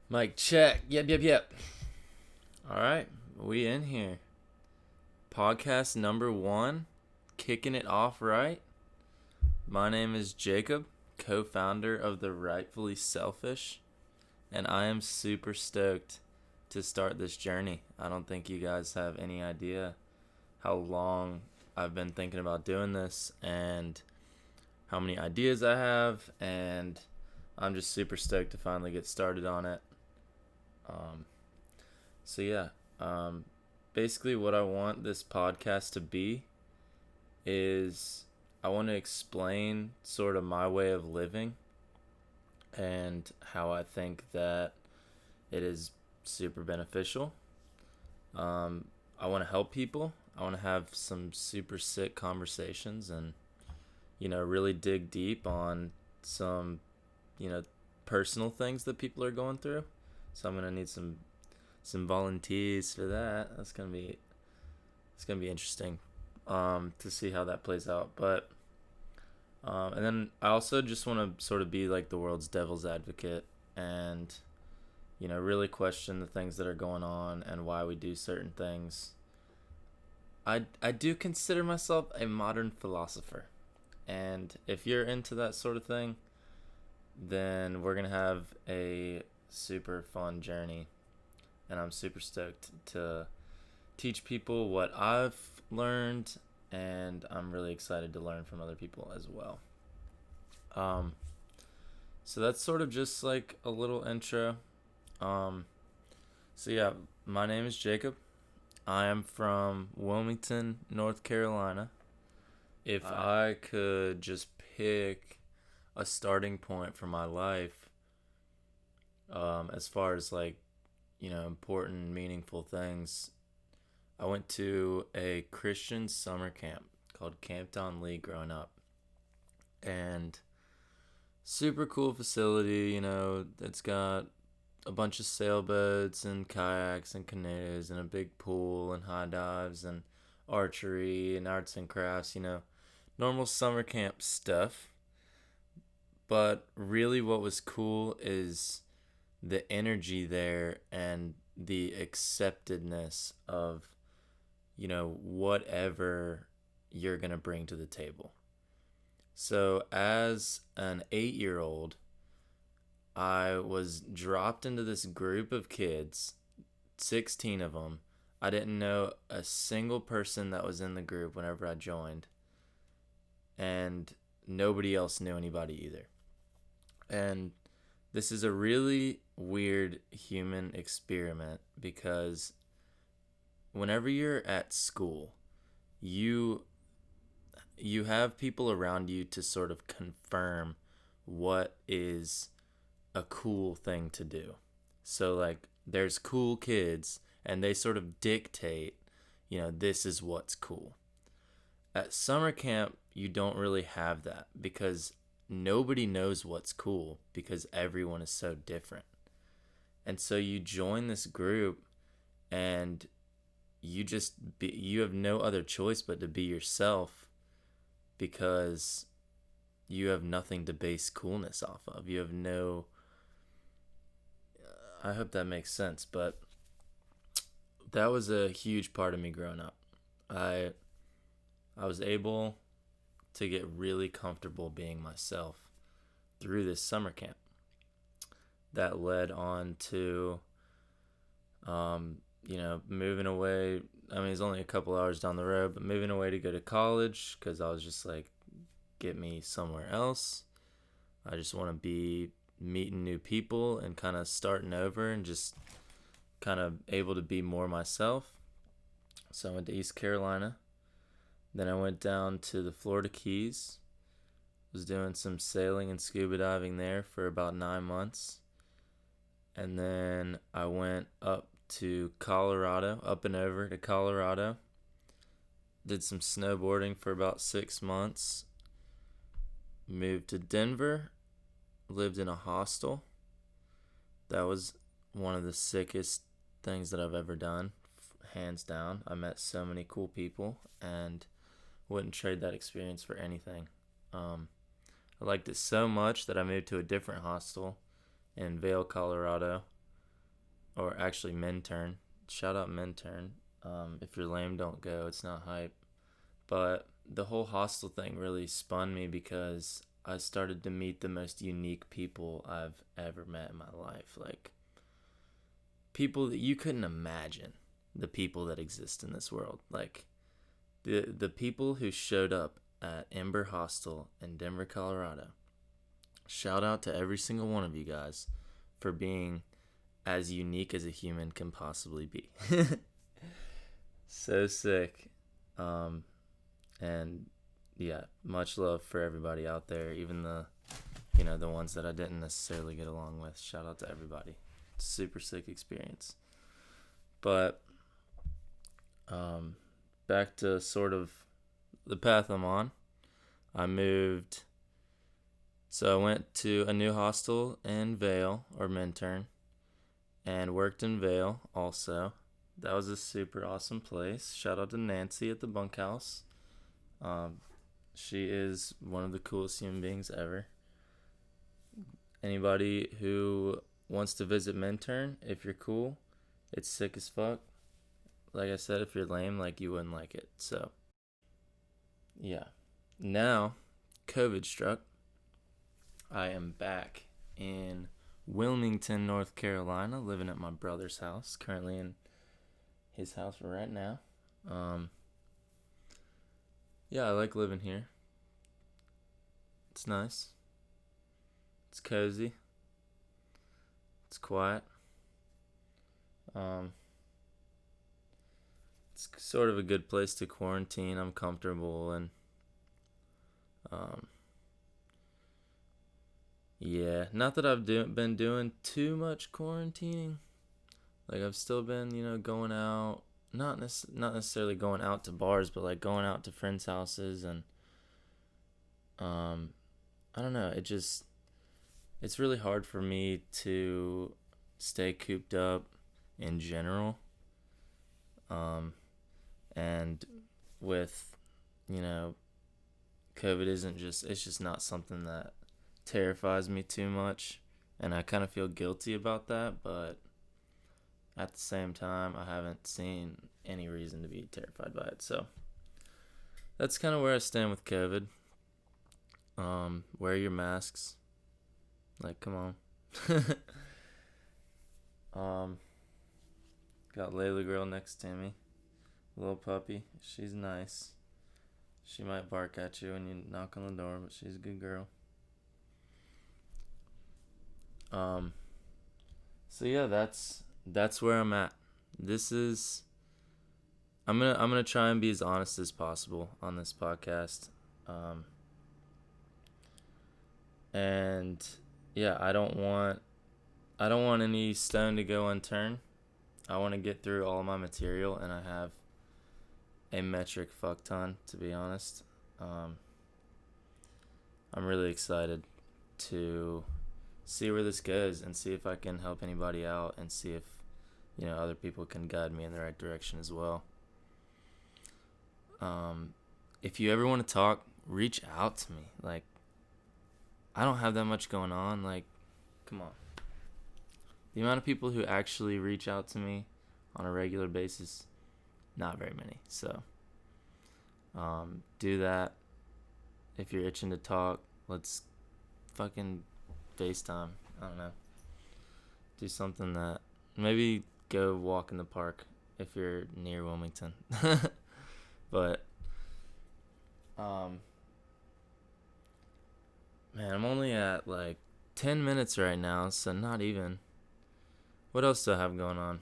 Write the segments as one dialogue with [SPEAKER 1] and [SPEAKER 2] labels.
[SPEAKER 1] Mic check. Yep. All right, we in here. Podcast number 1, kicking it off right. My name is Jacob, co-founder of the Rightfully Selfish, and I am super stoked to start this journey. I don't think you guys have any idea how long I've been thinking about doing this and how many ideas I have, and I'm just super stoked to finally get started on it. Um, So yeah, um, basically what I want this podcast to be is I want to explain sort of my way of living and how I think that it is super beneficial. I want to help people. I want to have some super sick conversations and really dig deep on some you know personal things that people are going through. So I'm gonna need some volunteers for that. It's gonna be interesting to see how that plays out. But and then I also just want to sort of be like the world's devil's advocate and really question the things that are going on and why we do certain things. I do consider myself a modern philosopher, and if you're into that sort of thing, then we're gonna have a super fun journey, and I'm super stoked to teach people what I've learned, and I'm really excited to learn from other people as well. Um, so that's sort of just like a little intro. Um, so yeah, my name is Jacob. I am from Wilmington, North Carolina. If I could just pick a starting point for my life, as far as like, important, meaningful things, I went to a Christian summer camp called Camp Don Lee growing up. And super cool facility, it's got a bunch of sailboats and kayaks and canoes and a big pool and high dives and archery and arts and crafts, normal summer camp stuff. But really what was cool is the energy there and the acceptedness of whatever you're going to bring to the table. So, as an 8-year old, I was dropped into this group of kids, 16 of them. I didn't know a single person that was in the group whenever I joined, and nobody else knew anybody either. And this is a really weird human experiment because whenever you're at school, you you have people around you to sort of confirm what is a cool thing to do. So like there's cool kids and they sort of dictate, this is what's cool. At summer camp, you don't really have that because nobody knows what's cool because everyone is so different. And so you join this group and you have no other choice but to be yourself because you have nothing to base coolness off of. You have no I hope that makes sense, but that was a huge part of me growing up. I I was able to get really comfortable being myself through this summer camp. That led on to moving away. I mean, it's only a couple hours down the road, but moving away to go to college because I was just like, get me somewhere else. I just want to be meeting new people and kind of starting over and just kind of able to be more myself. So I went to East Carolina. Then I went down to the Florida Keys. Was doing some sailing and scuba diving there for about 9 months. And then I went up to Colorado, up and over to Colorado. Did some snowboarding for about 6 months. Moved to Denver. Lived in a hostel. That was one of the sickest things that I've ever done, hands down. I met so many cool people and wouldn't trade that experience for anything. I liked it so much that I moved to a different hostel in Vail, Colorado, or actually Minturn. Shout out Minturn. If you're lame, don't go. It's not hype. But the whole hostel thing really spun me because I started to meet the most unique people I've ever met in my life. Like, people that you couldn't imagine, the people that exist in this world. Like, the people who showed up at Ember Hostel in Denver, Colorado. Shout out to every single one of you guys for being as unique as a human can possibly be. So sick. And yeah, much love for everybody out there, even the ones that I didn't necessarily get along with. Shout out to everybody. Super sick experience. But back to sort of the path I'm on. I moved. So I went to a new hostel in Vail, or Minturn, and worked in Vail also. That was a super awesome place. Shout out to Nancy at the bunkhouse. She is one of the coolest human beings ever. Anybody who wants to visit Minturn, if you're cool, it's sick as fuck. Like I said, if you're lame, like, you wouldn't like it. So, yeah. Now, COVID struck. I am back in Wilmington, North Carolina, living at my brother's house. Currently in his house right now. Yeah, I like living here. It's nice. It's cozy. It's quiet. It's sort of a good place to quarantine. I'm comfortable and yeah, not that I've been doing too much quarantining. Like, I've still been, going out, not necessarily going out to bars, but like going out to friends' houses, and I don't know, it's really hard for me to stay cooped up in general. And with, COVID it's just not something that terrifies me too much, and I kind of feel guilty about that, but at the same time, I haven't seen any reason to be terrified by it. So that's kind of where I stand with COVID. Wear your masks. Like, come on. Got Layla girl next to me. Little puppy. She's nice. She might bark at you when you knock on the door, but she's a good girl. So yeah, that's where I'm at. I'm gonna try and be as honest as possible on this podcast. And yeah, I don't want any stone to go unturned. I want to get through all my material, and I have a metric fuck ton, to be honest. I'm really excited to see where this goes and see if I can help anybody out, and see if other people can guide me in the right direction as well. If you ever want to talk, reach out to me. Like, I don't have that much going on. Like, come on. The amount of people who actually reach out to me on a regular basis, not very many. So, do that. If you're itching to talk, let's fucking FaceTime. I don't know. Do something that, maybe go walk in the park if you're near Wilmington. But, man, I'm only at like 10 minutes right now, so not even. What else do I have going on?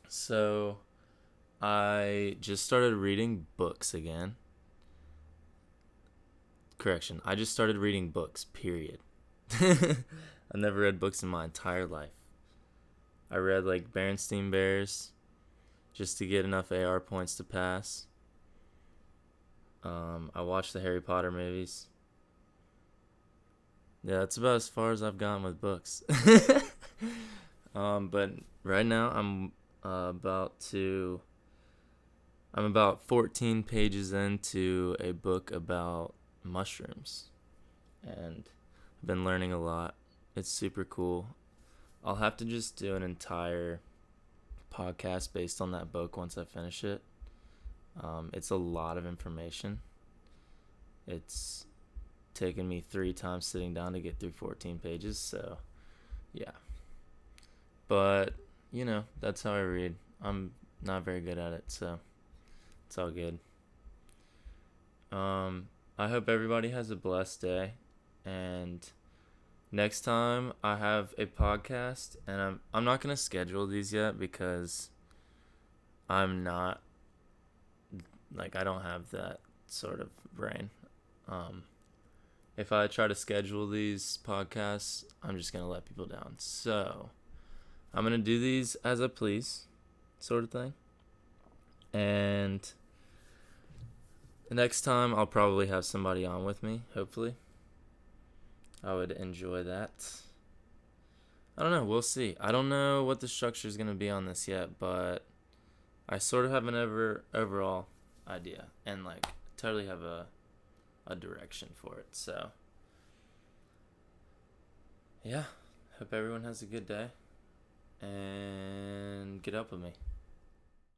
[SPEAKER 1] So, I just started reading books again. Correction, I just started reading books, period. I've never read books in my entire life. I read like Berenstain Bears just to get enough AR points to pass. I watched the Harry Potter movies. Yeah, that's about as far as I've gone with books. But right now I'm about 14 pages into a book about mushrooms, and I've been learning a lot. It's super cool. I'll have to just do an entire podcast based on that book once I finish it. It's a lot of information. It's taken me 3 times sitting down to get through 14 pages, so yeah. But, that's how I read. I'm not very good at it, so it's all good. I hope everybody has a blessed day, and next time I have a podcast, and I'm not gonna schedule these yet because I'm not I don't have that sort of brain. If I try to schedule these podcasts, I'm just gonna let people down. So I'm gonna do these as I please, sort of thing. And the next time I'll probably have somebody on with me, hopefully. I would enjoy that. I don't know, we'll see. I don't know what the structure is going to be on this yet, but I sort of have an overall idea and totally have a direction for it. So yeah, hope everyone has a good day and get up with me.